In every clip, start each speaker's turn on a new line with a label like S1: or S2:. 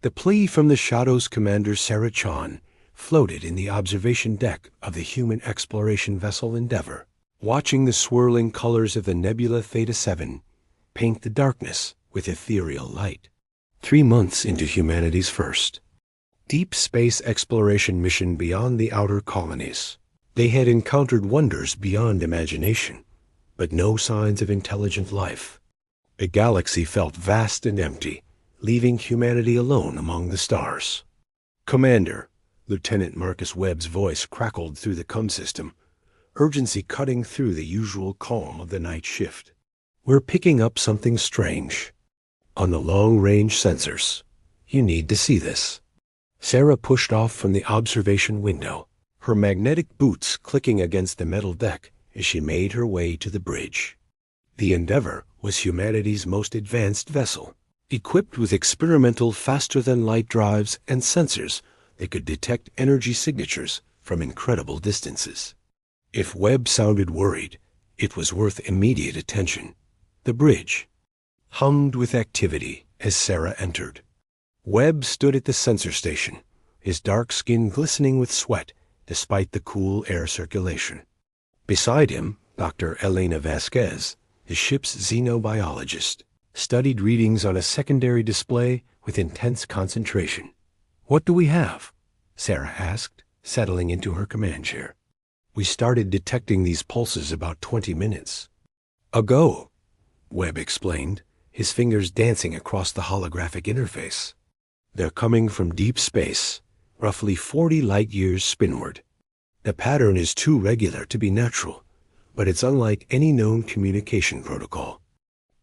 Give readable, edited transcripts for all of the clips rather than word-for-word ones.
S1: The plea from the Shadows Commander Sarah Chon floated in the observation deck of the human exploration vessel Endeavour, watching the swirling colors of the nebula Theta 7 paint the darkness with ethereal light. 3 months into humanity's first deep space exploration mission beyond the outer colonies, they had encountered wonders beyond imagination, but no signs of intelligent life. The galaxy felt vast and empty, leaving humanity alone among the stars. "Commander," Lieutenant Marcus Webb's voice crackled through the comm system, urgency cutting through the usual calm of the night shift. "We're picking up something strange on the long-range sensors. You need to see this." Sarah pushed off from the observation window, her magnetic boots clicking against the metal deck as she made her way to the bridge. The Endeavour was humanity's most advanced vessel, equipped with experimental faster-than-light drives and sensors that could detect energy signatures from incredible distances. If Webb sounded worried, it was worth immediate attention. The bridge hummed with activity as Sarah entered. Webb stood at the sensor station, his dark skin glistening with sweat despite the cool air circulation. Beside him, Dr. Elena Vasquez, the ship's xenobiologist, studied readings on a secondary display with intense concentration. "What do we have?" Sarah asked, settling into her command chair. "We started detecting these pulses about 20 minutes ago," Webb explained, his fingers dancing across the holographic interface. "They're coming from deep space, roughly 40 light-years spinward. The pattern is too regular to be natural, but it's unlike any known communication protocol."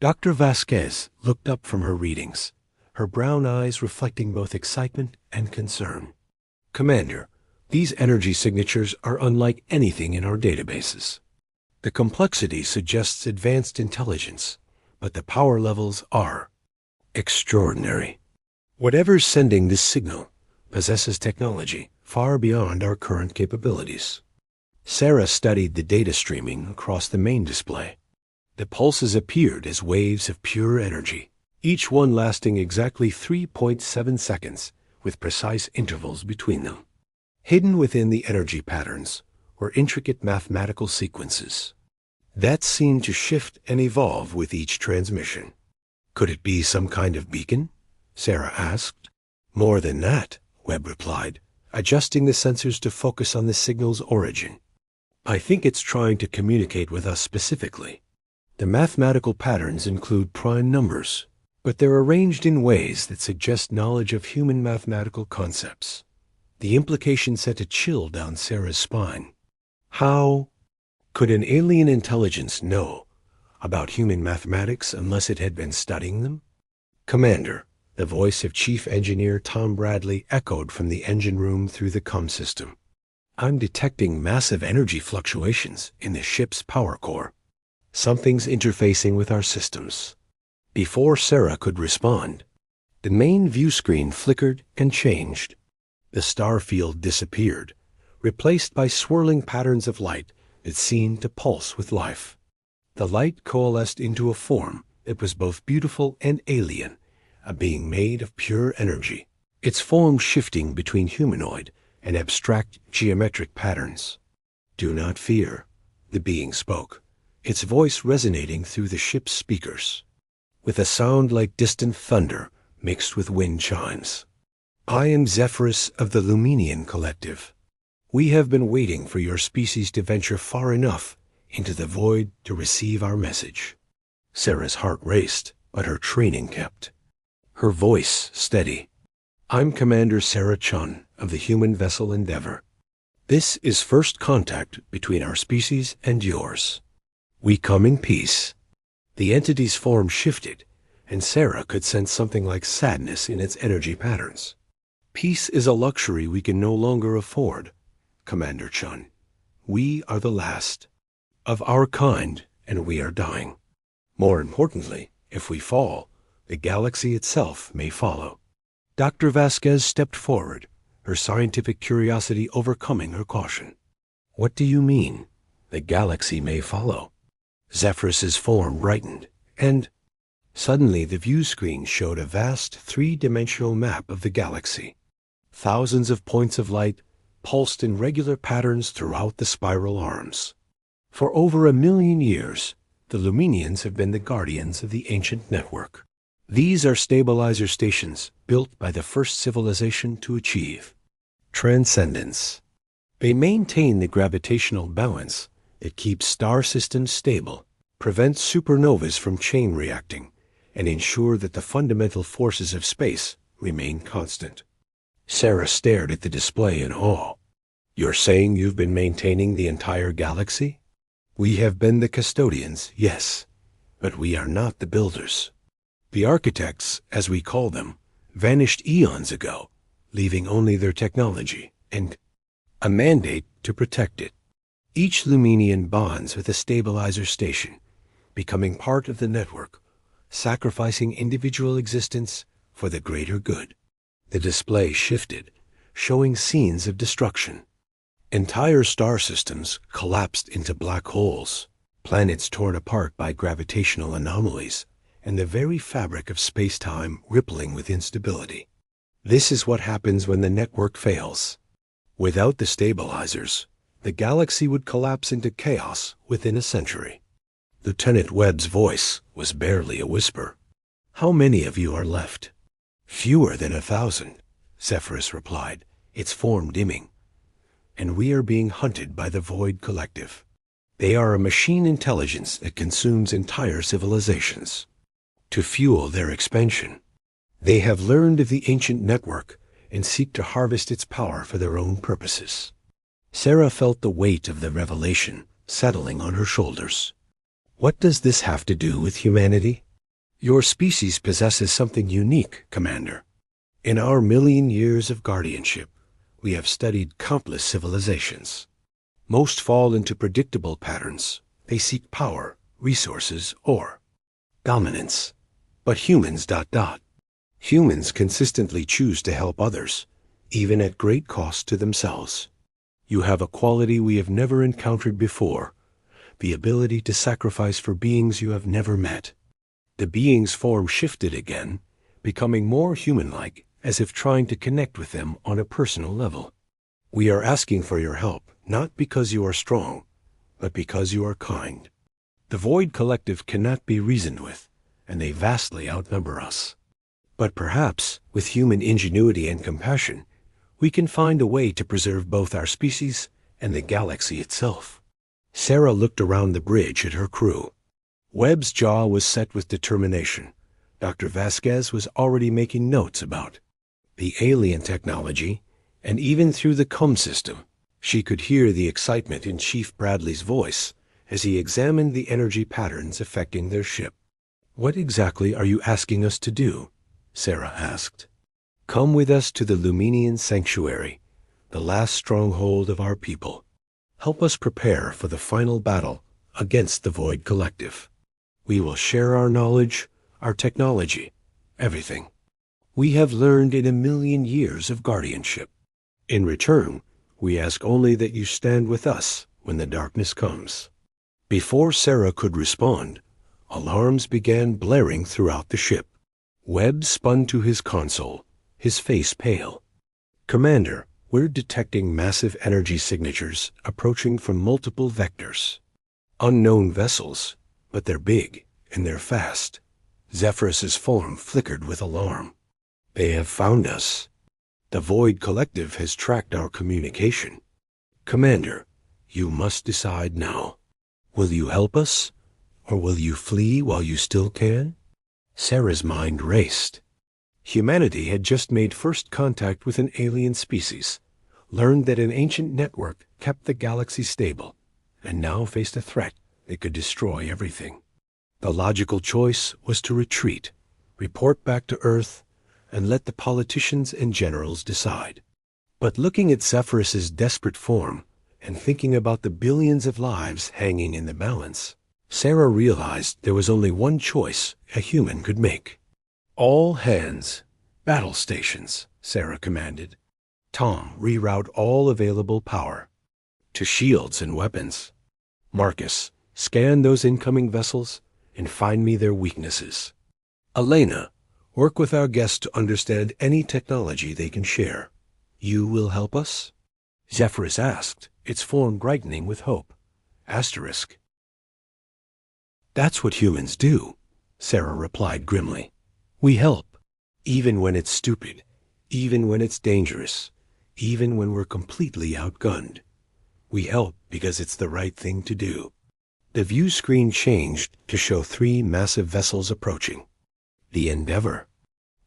S1: Dr. Vasquez looked up from her readings, her brown eyes reflecting both excitement and concern. "Commander, these energy signatures are unlike anything in our databases. The complexity suggests advanced intelligence, but the power levels are extraordinary. Whatever's sending this signal possesses technology far beyond our current capabilities." Sarah studied the data streaming across the main display. The pulses appeared as waves of pure energy, each one lasting exactly 3.7 seconds, with precise intervals between them. Hidden within the energy patterns were intricate mathematical sequences that seemed to shift and evolve with each transmission. "Could it be some kind of beacon?" Sarah asked. "More than that," Webb replied, adjusting the sensors to focus on the signal's origin. "I think it's trying to communicate with us specifically. The mathematical patterns include prime numbers, but they're arranged in ways that suggest knowledge of human mathematical concepts." The implication sent a chill down Sarah's spine. How could an alien intelligence know about human mathematics unless it had been studying them? "Commander," the voice of Chief Engineer Tom Bradley echoed from the engine room through the comm system. "I'm detecting massive energy fluctuations in the ship's power core. Something's interfacing with our systems." Before Sarah could respond, the main view screen flickered and changed. The star field disappeared, replaced by swirling patterns of light that seemed to pulse with life. The light coalesced into a form that was both beautiful and alien, a being made of pure energy, its form shifting between humanoid and abstract geometric patterns. "Do not fear," the being spoke, its voice resonating through the ship's speakers, with a sound like distant thunder mixed with wind chimes. "I am Zephyrus of the Luminian Collective. We have been waiting for your species to venture far enough into the void to receive our message." Sarah's heart raced, but her training kept. Her voice steady. "I'm Commander Sarah Chun of the human vessel Endeavour. This is first contact between our species and yours. We come in peace." The entity's form shifted, and Sarah could sense something like sadness in its energy patterns. "Peace is a luxury we can no longer afford, Commander Chun. We are the last of our kind, and we are dying. More importantly, if we fall, the galaxy itself may follow." Dr. Vasquez stepped forward, her scientific curiosity overcoming her caution. "What do you mean, the galaxy may follow?" Zephyrus's form brightened, and Suddenly, the view screen showed a vast three-dimensional map of the galaxy. Thousands of points of light pulsed in regular patterns throughout the spiral arms. For over 1,000,000 years, the Luminians have been the guardians of the ancient network. These are stabilizer stations built by the first civilization to achieve transcendence. They maintain the gravitational balance that keeps star systems stable, prevents supernovas from chain reacting, and ensure that the fundamental forces of space remain constant. Sarah stared at the display in awe. You're saying you've been maintaining the entire galaxy? We have been the custodians, yes, but we are not the builders. The architects, as we call them, vanished eons ago, leaving only their technology and a mandate to protect it. Each Luminian bonds with a stabilizer station, becoming part of the network, sacrificing individual existence for the greater good. The display shifted, showing scenes of destruction. Entire star systems collapsed into black holes, planets torn apart by gravitational anomalies, and the very fabric of space-time rippling with instability. This is what happens when the network fails. Without the stabilizers, the galaxy would collapse into chaos within a century. Lieutenant Webb's voice was barely a whisper. How many of you are left? Fewer than 1,000, Zephyrus replied, its form dimming. And we are being hunted by the Void Collective. They are a machine intelligence that consumes entire civilizations. To fuel their expansion, they have learned of the ancient network and seek to harvest its power for their own purposes. Sarah felt the weight of the revelation settling on her shoulders. What does this have to do with humanity? Your species possesses something unique, Commander. In our 1,000,000 years of guardianship, we have studied countless civilizations. Most fall into predictable patterns. They seek power, resources, or dominance. But humans ... Humans consistently choose to help others, even at great cost to themselves. You have a quality we have never encountered before, the ability to sacrifice for beings you have never met. The being's form shifted again, becoming more human-like, as if trying to connect with them on a personal level. We are asking for your help, not because you are strong, but because you are kind. The Void Collective cannot be reasoned with, and they vastly outnumber us. But perhaps, with human ingenuity and compassion, we can find a way to preserve both our species and the galaxy itself. Sarah looked around the bridge at her crew. Webb's jaw was set with determination. Dr. Vasquez was already making notes about the alien technology, and even through the comm system, she could hear the excitement in Chief Bradley's voice as he examined the energy patterns affecting their ship. What exactly are you asking us to do? Sarah asked. Come with us to the Luminian Sanctuary, the last stronghold of our people. Help us prepare for the final battle against the Void Collective. We will share our knowledge, our technology, everything we have learned in 1,000,000 years of guardianship. In return, we ask only that you stand with us when the darkness comes. Before Sarah could respond, alarms began blaring throughout the ship. Webb spun to his console, his face pale. Commander, we're detecting massive energy signatures approaching from multiple vectors. Unknown vessels, but they're big and they're fast. Zephyrus's form flickered with alarm. They have found us. The Void Collective has tracked our communication. Commander, you must decide now. Will you help us, or will you flee while you still can? Sarah's mind raced. Humanity had just made first contact with an alien species, learned that an ancient network kept the galaxy stable, and now faced a threat that could destroy everything. The logical choice was to retreat, report back to Earth, and let the politicians and generals decide. But looking at Zephyrus's desperate form and thinking about the billions of lives hanging in the balance, Sarah realized there was only one choice a human could make. All hands, battle stations, Sarah commanded. Tom, reroute all available power to shields and weapons. Marcus, scan those incoming vessels and find me their weaknesses. Elena, work with our guests to understand any technology they can share. You will help us? Zephyrus asked, its form brightening with hope. Asterisk. That's what humans do, Sarah replied grimly. We help, even when it's stupid, even when it's dangerous, even when we're completely outgunned. We help because it's the right thing to do. The view screen changed to show 3 massive vessels approaching. The Endeavor.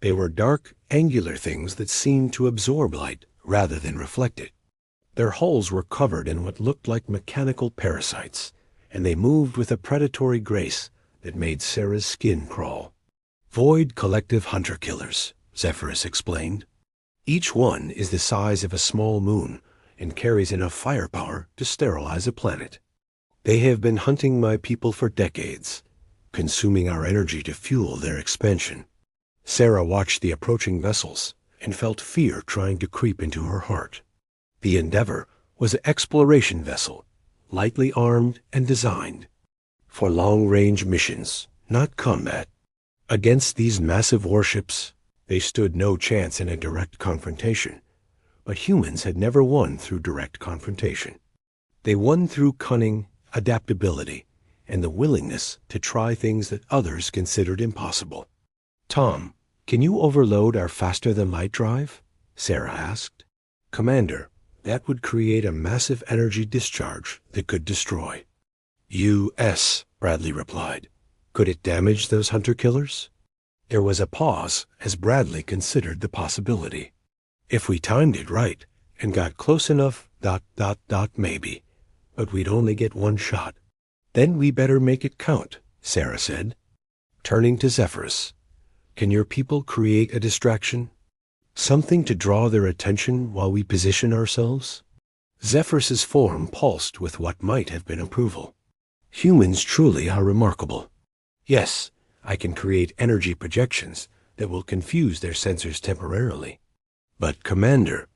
S1: They were dark, angular things that seemed to absorb light rather than reflect it. Their hulls were covered in what looked like mechanical parasites, and they moved with a predatory grace that made Sarah's skin crawl. Void collective hunter-killers, Zephyrus explained. Each one is the size of a small moon and carries enough firepower to sterilize a planet. They have been hunting my people for decades, consuming our energy to fuel their expansion. Sarah watched the approaching vessels and felt fear trying to creep into her heart. The Endeavor was an exploration vessel, lightly armed and designed for long-range missions, not combat. Against these massive warships, they stood no chance in a direct confrontation, but humans had never won through direct confrontation. They won through cunning, adaptability, and the willingness to try things that others considered impossible. Tom, can you overload our faster-than-light drive? Sarah asked. Commander, that would create a massive energy discharge that could destroy. U.S., Bradley replied. Could it damage those hunter-killers? There was a pause as Bradley considered the possibility. If we timed it right and got close enough, maybe. But we'd only get one shot. Then we better make it count, Sarah said. Turning to Zephyrus, can your people create a distraction? Something to draw their attention while we position ourselves? Zephyrus's form pulsed with what might have been approval. Humans truly are remarkable. Yes, I can create energy projections that will confuse their sensors temporarily. But, Commander,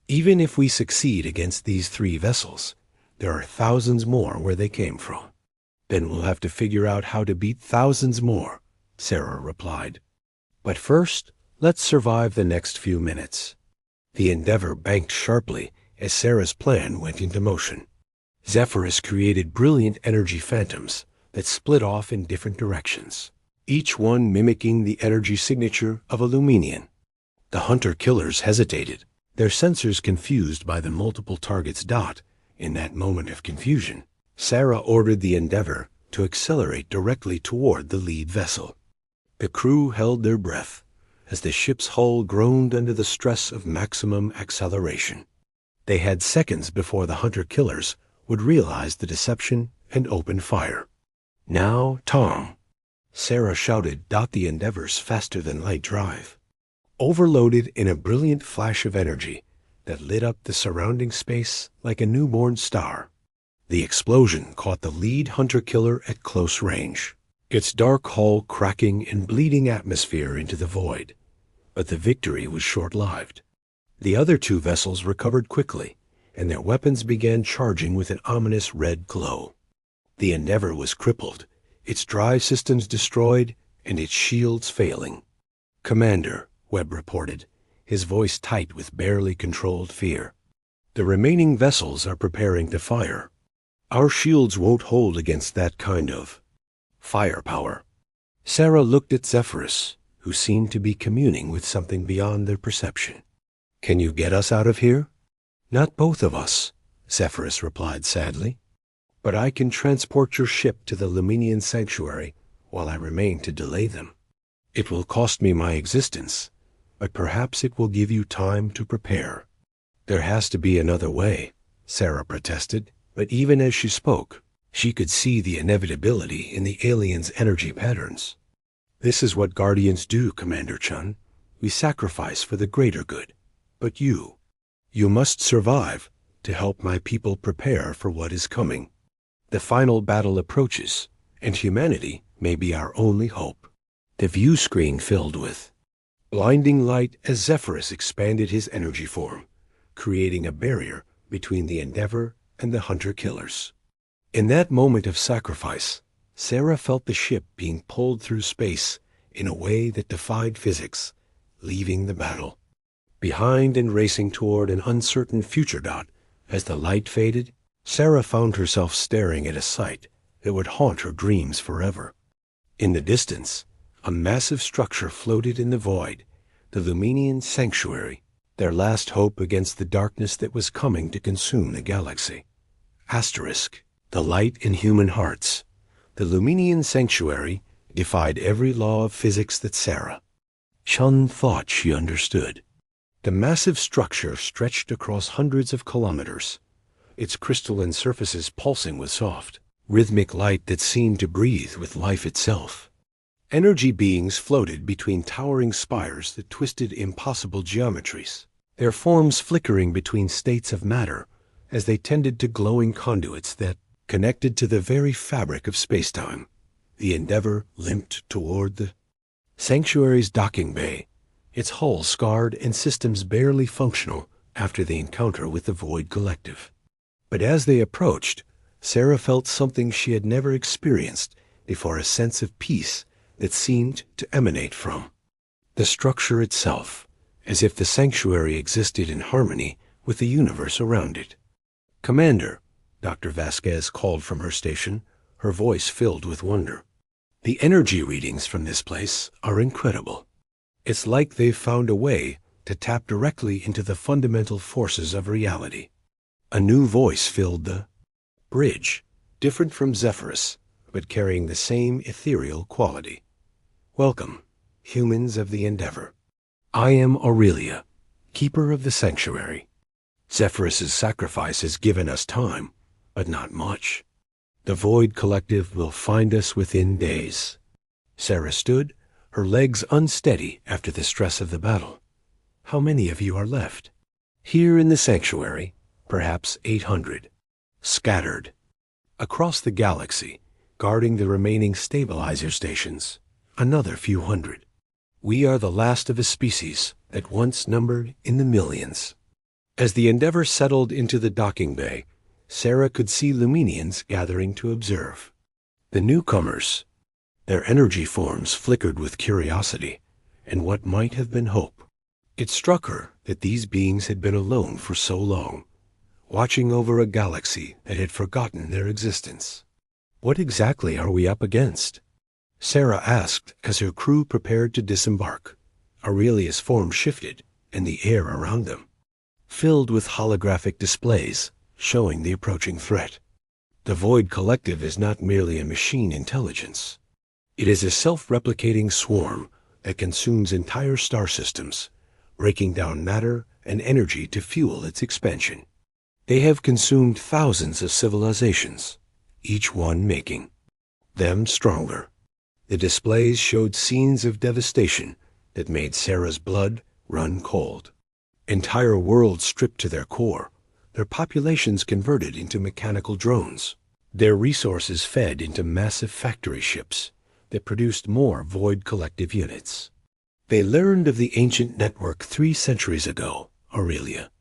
S1: even if we succeed against these 3 vessels, there are thousands more where they came from. Then we'll have to figure out how to beat thousands more, Sarah replied. But first, let's survive the next few minutes. The Endeavor banked sharply as Sarah's plan went into motion. Zephyrus created brilliant energy phantoms that split off in different directions, each one mimicking the energy signature of a Luminian. The hunter-killers hesitated, their sensors confused by the multiple targets dot. In that moment of confusion, Sarah ordered the Endeavor to accelerate directly toward the lead vessel. The crew held their breath as the ship's hull groaned under the stress of maximum acceleration. They had seconds before the hunter-killers would realize the deception and open fire. Now, Tom, Sarah shouted, the Endeavor's faster-than-light drive. Overloaded in a brilliant flash of energy that lit up the surrounding space like a newborn star. The explosion caught the lead hunter-killer at close range, its dark hull cracking and bleeding atmosphere into the void. But the victory was short-lived. The other 2 vessels recovered quickly, and their weapons began charging with an ominous red glow. The Endeavor was crippled, its drive systems destroyed, and its shields failing. Commander, Webb reported, his voice tight with barely controlled fear. The remaining vessels are preparing to fire. Our shields won't hold against that kind of firepower. Sarah looked at Zephyrus, who seemed to be communing with something beyond their perception. Can you get us out of here? Not both of us, Zephyrus replied sadly. But I can transport your ship to the Luminian sanctuary while I remain to delay them. It will cost me my existence, but perhaps it will give you time to prepare. There has to be another way, Sarah protested, but even as she spoke, she could see the inevitability in the aliens' energy patterns. This is what Guardians do, Commander Chun. We sacrifice for the greater good. But you must survive to help my people prepare for what is coming. The final battle approaches, and humanity may be our only hope. The view screen filled with blinding light as Zephyrus expanded his energy form, creating a barrier between the Endeavor and the hunter-killers. In that moment of sacrifice, Sarah felt the ship being pulled through space in a way that defied physics, leaving the battle. Behind and racing toward an uncertain future. As the light faded, Sarah found herself staring at a sight that would haunt her dreams forever. In the distance, a massive structure floated in the void, the Luminian Sanctuary, their last hope against the darkness that was coming to consume the galaxy. Asterisk, the light in human hearts. The Luminian Sanctuary defied every law of physics that Sarah Chun thought she understood. The massive structure stretched across hundreds of kilometers, its crystalline surfaces pulsing with soft, rhythmic light that seemed to breathe with life itself. Energy beings floated between towering spires that twisted impossible geometries, their forms flickering between states of matter as they tended to glowing conduits that connected to the very fabric of spacetime. The Endeavor limped toward the Sanctuary's docking bay, its hull scarred and systems barely functional after the encounter with the Void Collective. But as they approached, Sarah felt something she had never experienced before, a sense of peace that seemed to emanate from the structure itself, as if the sanctuary existed in harmony with the universe around it. "Commander," Dr. Vasquez called from her station, her voice filled with wonder. "The energy readings from this place are incredible. It's like they've found a way to tap directly into the fundamental forces of reality." A new voice filled the bridge, different from Zephyrus, but carrying the same ethereal quality. "Welcome, humans of the Endeavor. I am Aurelia, keeper of the sanctuary. Zephyrus's sacrifice has given us time, but not much. The Void Collective will find us within days." Sarah stood, her legs unsteady after the stress of the battle. "How many of you are left?" "Here in the sanctuary, perhaps 800. Scattered across the galaxy, guarding the remaining stabilizer stations, another few hundred. We are the last of a species that once numbered in the millions." As the Endeavor settled into the docking bay, Sarah could see Luminians gathering to observe. The newcomers, their energy forms flickered with curiosity and what might have been hope. It struck her that these beings had been alone for so long, watching over a galaxy that had forgotten their existence. "What exactly are we up against?" Sarah asked as her crew prepared to disembark. Aurelia's form shifted, and the air around them filled with holographic displays showing the approaching threat. The Void Collective is not merely a machine intelligence. It is a self-replicating swarm that consumes entire star systems, breaking down matter and energy to fuel its expansion. They have consumed thousands of civilizations, each one making them stronger. The displays showed scenes of devastation that made Sarah's blood run cold. Entire worlds stripped to their core, their populations converted into mechanical drones, their resources fed into massive factory ships that produced more Void Collective units. "They learned of the ancient network 3 centuries ago," Aurelia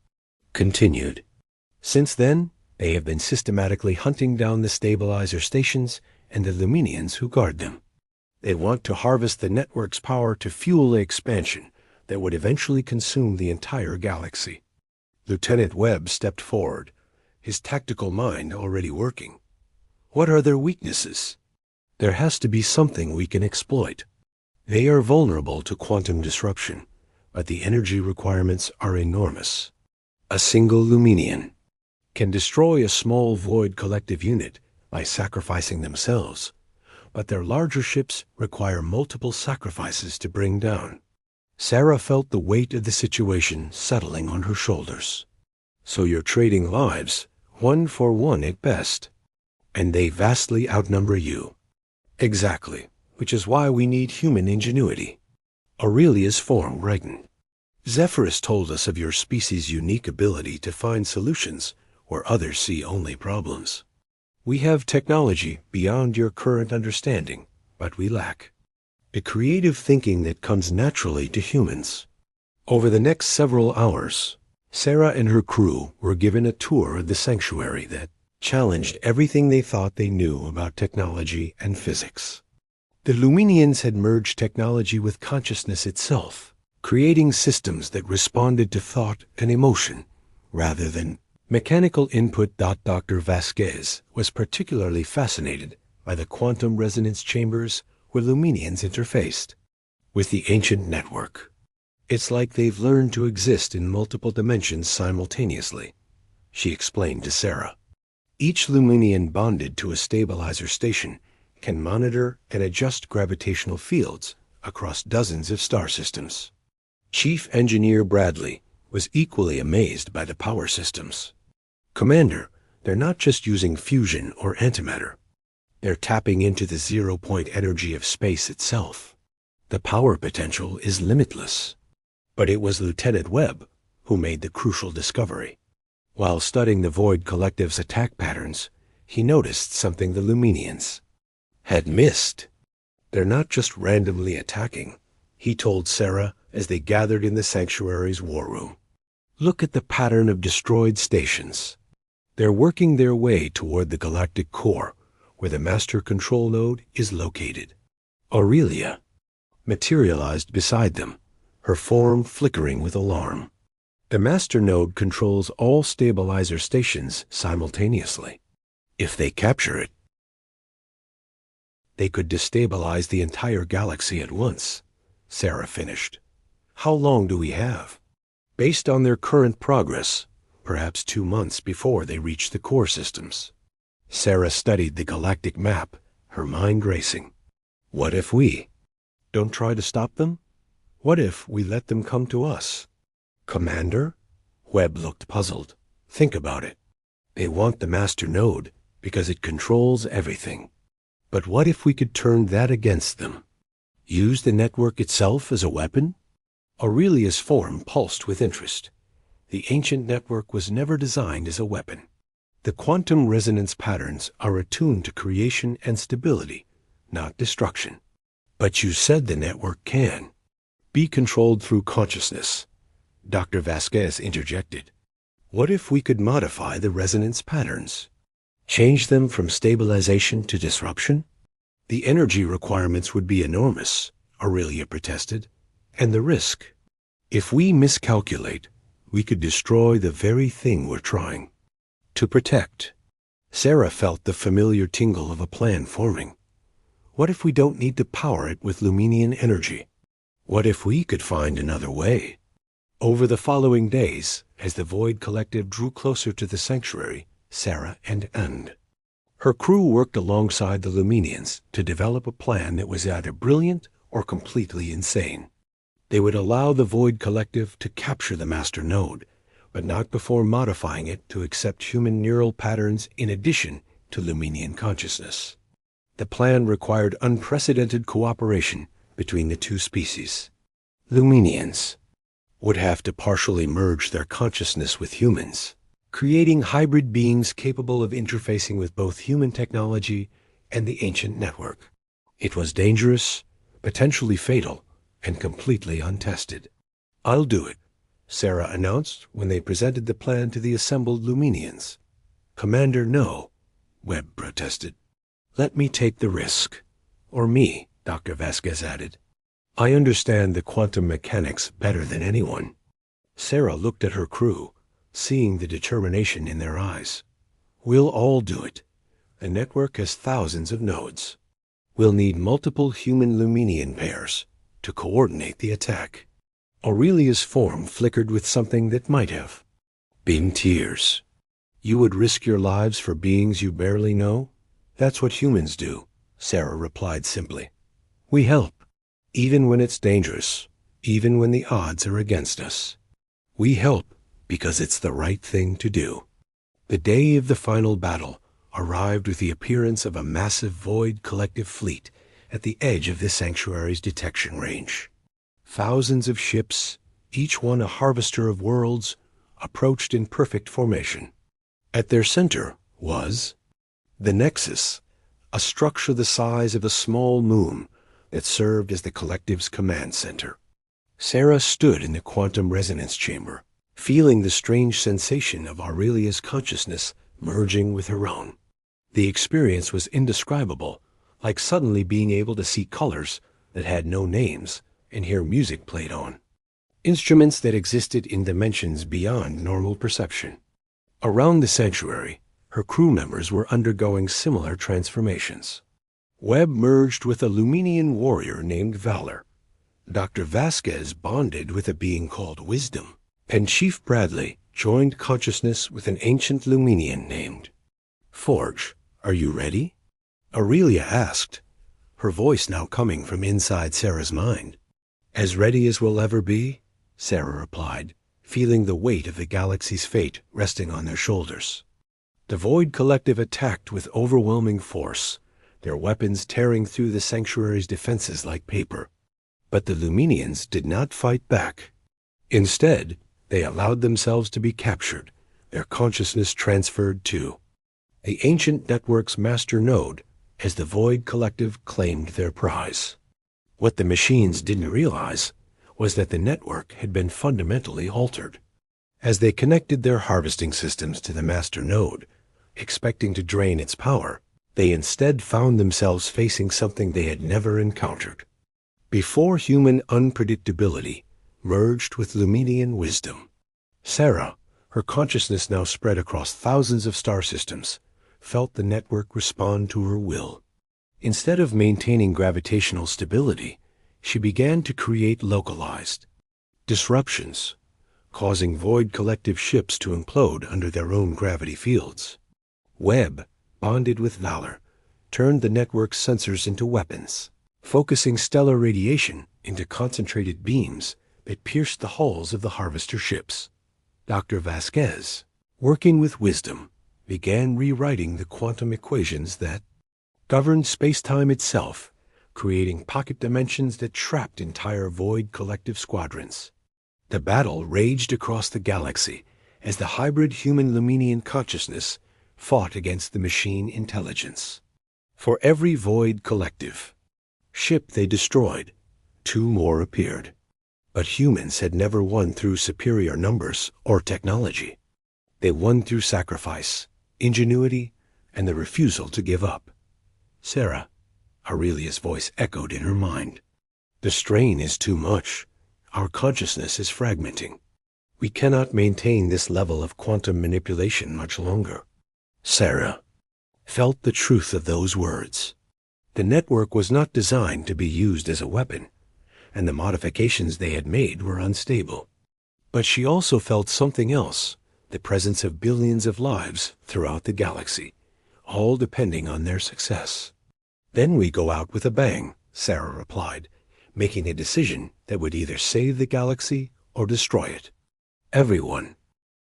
S1: continued. "Since then, they have been systematically hunting down the stabilizer stations and the Luminians who guard them. They want to harvest the network's power to fuel the expansion that would eventually consume the entire galaxy." Lieutenant Webb stepped forward, his tactical mind already working. "What are their weaknesses?" "There has to be something we can exploit. They are vulnerable to quantum disruption, but the energy requirements are enormous. A single Luminian can destroy a small Void Collective unit by sacrificing themselves, but their larger ships require multiple sacrifices to bring down." Sarah felt the weight of the situation settling on her shoulders. "So you're trading lives, 1 for 1 at best. And they vastly outnumber you." "Exactly, which is why we need human ingenuity." Aurelia's form brightened. "Zephyrus told us of your species' unique ability to find solutions where others see only problems. We have technology beyond your current understanding, but we lack the creative thinking that comes naturally to humans." Over the next several hours, Sarah and her crew were given a tour of the sanctuary that challenged everything they thought they knew about technology and physics. The Luminians had merged technology with consciousness itself, creating systems that responded to thought and emotion rather than mechanical input. Dr. Vasquez was particularly fascinated by the quantum resonance chambers where Luminians interfaced with the ancient network. It's like they've learned to exist in multiple dimensions simultaneously, she explained to Sarah. Each Luminian bonded to a stabilizer station can monitor and adjust gravitational fields across dozens of star systems. Chief Engineer Bradley was equally amazed by the power systems. Commander, they're not just using fusion or antimatter. They're tapping into the zero-point energy of space itself. The power potential is limitless. But it was Lieutenant Webb who made the crucial discovery. While studying the Void Collective's attack patterns, he noticed something the Luminians had missed. They're not just randomly attacking, he told Sarah as they gathered in the sanctuary's war room. Look at the pattern of destroyed stations. They're working their way toward the galactic core, where the master control node is located. Aurelia materialized beside them, her form flickering with alarm. The master node controls all stabilizer stations simultaneously. If they capture it, they could destabilize the entire galaxy at once, Sarah finished. How long do we have? Based on their current progress, perhaps 2 months before they reach the core systems. Sarah studied the galactic map, her mind racing. What if we don't try to stop them? What if we let them come to us? Commander? Webb looked puzzled. Think about it. They want the master node because it controls everything. But what if we could turn that against them? Use the network itself as a weapon? Aurelia's form pulsed with interest. The ancient network was never designed as a weapon. The quantum resonance patterns are attuned to creation and stability, not destruction. But you said the network can be controlled through consciousness, Dr. Vasquez interjected. What if we could modify the resonance patterns? Change them from stabilization to disruption? The energy requirements would be enormous, Aurelia protested, and the risk. If we miscalculate, we could destroy the very thing we're trying to protect. Sarah felt the familiar tingle of a plan forming. What if we don't need to power it with Luminian energy? What if we could find another way? Over the following days, as the Void Collective drew closer to the sanctuary, Sarah and her crew worked alongside the Luminians to develop a plan that was either brilliant or completely insane. They would allow the Void Collective to capture the master node, but not before modifying it to accept human neural patterns in addition to Luminian consciousness. The plan required unprecedented cooperation between the two species. Luminians would have to partially merge their consciousness with humans, creating hybrid beings capable of interfacing with both human technology and the ancient network. It was dangerous, potentially fatal, and completely untested. I'll do it, Sarah announced when they presented the plan to the assembled Luminians. Commander, no, Webb protested. Let me take the risk. Or me, Dr. Vasquez added. I understand the quantum mechanics better than anyone. Sarah looked at her crew, seeing the determination in their eyes. We'll all do it. The network has thousands of nodes. We'll need multiple human Luminian pairs to coordinate the attack. Aurelia's form flickered with something that might have been tears. You would risk your lives for beings you barely know? That's what humans do, Sarah replied simply. We help, even when it's dangerous, even when the odds are against us. We help because it's the right thing to do. The day of the final battle arrived with the appearance of a massive Void Collective fleet at the edge of the sanctuary's detection range. Thousands of ships, each one a harvester of worlds, approached in perfect formation. At their center was the Nexus, a structure the size of a small moon that served as the Collective's command center. Sarah stood in the quantum resonance chamber, feeling the strange sensation of Aurelia's consciousness merging with her own. The experience was indescribable, like suddenly being able to see colors that had no names and hear music played on. Instruments that existed in dimensions beyond normal perception. Around the sanctuary, her crew members were undergoing similar transformations. Webb merged with a Luminian warrior named Valor. Dr. Vasquez bonded with a being called Wisdom, and Chief Bradley joined consciousness with an ancient Luminian named Forge. Are you ready? Aurelia asked, her voice now coming from inside Sarah's mind. As ready as we'll ever be, Sarah replied, feeling the weight of the galaxy's fate resting on their shoulders. The Void Collective attacked with overwhelming force, their weapons tearing through the sanctuary's defenses like paper. But the Luminians did not fight back. Instead, they allowed themselves to be captured, their consciousness transferred to the ancient network's master node as the Void Collective claimed their prize. What the machines didn't realize was that the network had been fundamentally altered. As they connected their harvesting systems to the master node, expecting to drain its power, they instead found themselves facing something they had never encountered. Before human unpredictability merged with Luminian wisdom, Sarah, her consciousness now spread across thousands of star systems, felt the network respond to her will. Instead of maintaining gravitational stability, she began to create localized disruptions, causing Void Collective ships to implode under their own gravity fields. Webb, bonded with Valor, turned the network's sensors into weapons, focusing stellar radiation into concentrated beams that pierced the hulls of the harvester ships. Dr. Vasquez, working with Wisdom, began rewriting the quantum equations that governed space-time itself, creating pocket dimensions that trapped entire Void Collective squadrons. The battle raged across the galaxy as the hybrid human-Luminian consciousness fought against the machine intelligence. For every Void Collective ship they destroyed, 2 more appeared. But humans had never won through superior numbers or technology. They won through sacrifice, ingenuity, and the refusal to give up. Sarah, Aurelia's voice echoed in her mind. The strain is too much. Our consciousness is fragmenting. We cannot maintain this level of quantum manipulation much longer. Sarah felt the truth of those words. The network was not designed to be used as a weapon, and the modifications they had made were unstable. But she also felt something else, the presence of billions of lives throughout the galaxy, all depending on their success. Then we go out with a bang, Sarah replied, making a decision that would either save the galaxy or destroy it. Everyone,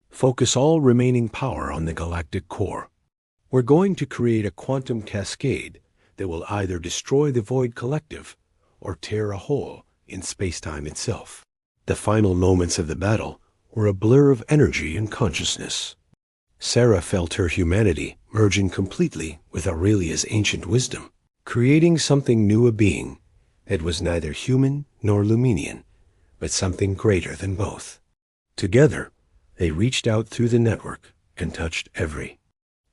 S1: focus all remaining power on the galactic core. We're going to create a quantum cascade that will either destroy the Void Collective or tear a hole in space-time itself. The final moments of the battle were a blur of energy and consciousness. Sarah felt her humanity merging completely with Aurelia's ancient wisdom, creating something new, a being that was neither human nor Luminian, but something greater than both. Together, they reached out through the network and touched every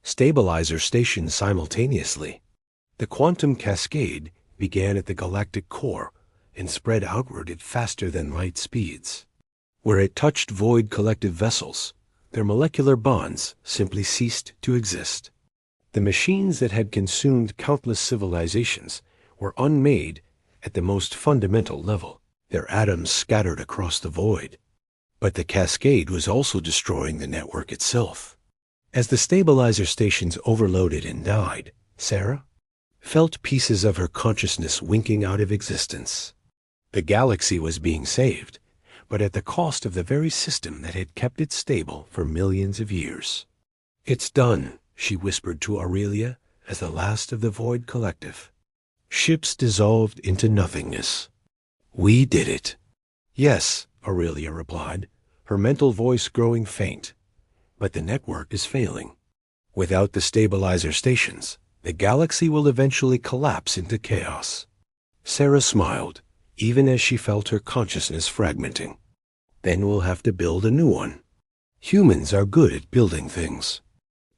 S1: stabilizer station simultaneously. The quantum cascade began at the galactic core and spread outward at faster than light speeds. Where it touched Void Collective vessels, their molecular bonds simply ceased to exist. The machines that had consumed countless civilizations were unmade at the most fundamental level, their atoms scattered across the void. But the cascade was also destroying the network itself. As the stabilizer stations overloaded and died, Sarah felt pieces of her consciousness winking out of existence. The galaxy was being saved, but at the cost of the very system that had kept it stable for millions of years. "It's done," she whispered to Aurelia as the last of the Void Collective. Ships dissolved into nothingness. "We did it." "Yes," Aurelia replied, her mental voice growing faint. "But the network is failing. Without the stabilizer stations, the galaxy will eventually collapse into chaos." Sarah smiled, even as she felt her consciousness fragmenting. "Then we'll have to build a new one. Humans are good at building things."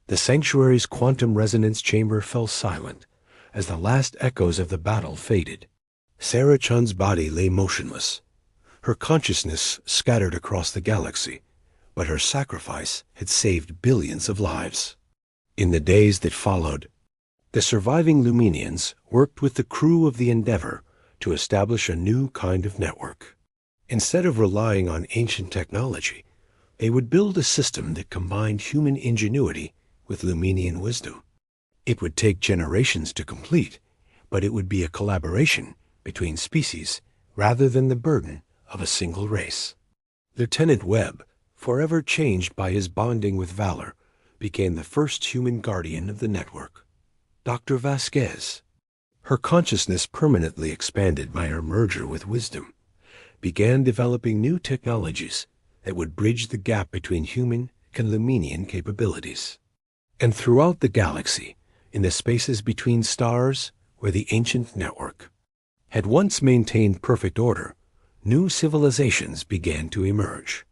S1: The sanctuary's quantum resonance chamber fell silent, as the last echoes of the battle faded. Sarah Chun's body lay motionless, her consciousness scattered across the galaxy, but her sacrifice had saved billions of lives. In the days that followed, the surviving Luminians worked with the crew of the Endeavor to establish a new kind of network. Instead of relying on ancient technology, they would build a system that combined human ingenuity with Luminian wisdom. It would take generations to complete, but it would be a collaboration between species rather than the burden of a single race. Lieutenant Webb, forever changed by his bonding with Valor, became the first human guardian of the network. Dr. Vasquez, her consciousness permanently expanded by her merger with wisdom, began developing new technologies that would bridge the gap between human and Luminian capabilities. And throughout the galaxy, in the spaces between stars where the ancient network had once maintained perfect order, new civilizations began to emerge.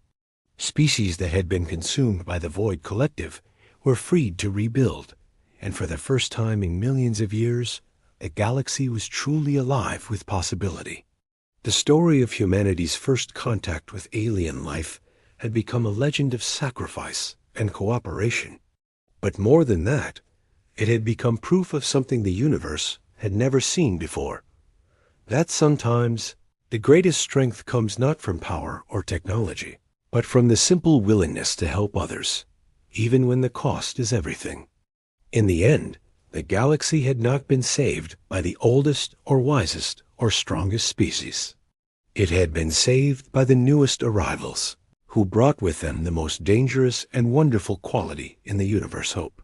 S1: Species that had been consumed by the Void Collective were freed to rebuild, and for the first time in millions of years, the galaxy was truly alive with possibility. The story of humanity's first contact with alien life had become a legend of sacrifice and cooperation. But more than that, it had become proof of something the universe had never seen before. That sometimes the greatest strength comes not from power or technology, but from the simple willingness to help others, even when the cost is everything. In the end, the galaxy had not been saved by the oldest or wisest or strongest species. It had been saved by the newest arrivals, who brought with them the most dangerous and wonderful quality in the universe, hope.